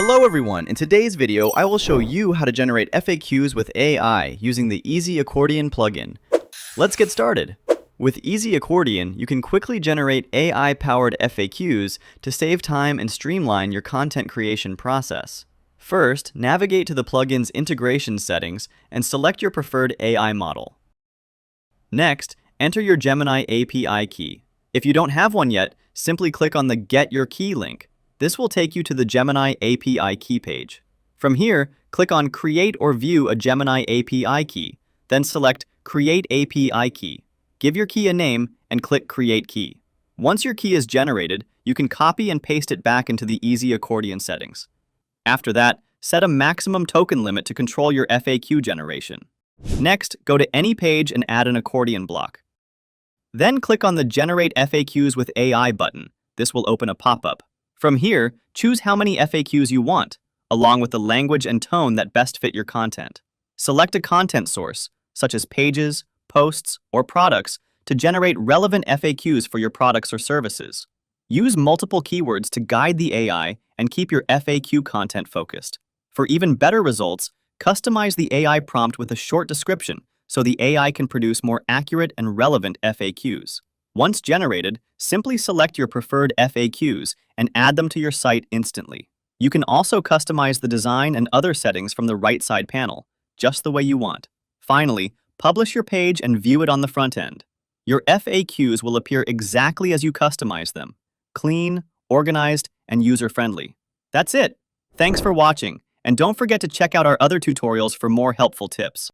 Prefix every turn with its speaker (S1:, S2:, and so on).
S1: Hello everyone, in today's video I will show you how to generate FAQs with AI using the Easy Accordion plugin. Let's get started. With Easy Accordion, you can quickly generate AI-powered FAQs to save time and streamline your content creation process. First, navigate to the plugin's integration settings and select your preferred AI model. Next, enter your Gemini API key. If you don't have one yet, simply click on the Get Your Key link. This will take you to the Gemini API key page. From here, click on Create or View a Gemini API key, then select Create API Key. Give your key a name and click Create Key. Once your key is generated, you can copy and paste it back into the Easy Accordion settings. After that, set a maximum token limit to control your FAQ generation. Next, go to any page and add an accordion block. Then click on the Generate FAQs with AI button. This will open a pop-up. From here, choose how many FAQs you want, along with the language and tone that best fit your content. Select a content source, such as pages, posts, or products, to generate relevant FAQs for your products or services. Use multiple keywords to guide the AI and keep your FAQ content focused. For even better results, customize the AI prompt with a short description so the AI can produce more accurate and relevant FAQs. Once generated, simply select your preferred FAQs and add them to your site instantly. You can also customize the design and other settings from the right side panel, just the way you want. Finally, publish your page and view it on the front end. Your FAQs will appear exactly as you customize them: clean, organized, and user-friendly. That's it. Thanks for watching, and don't forget to check out our other tutorials for more helpful tips.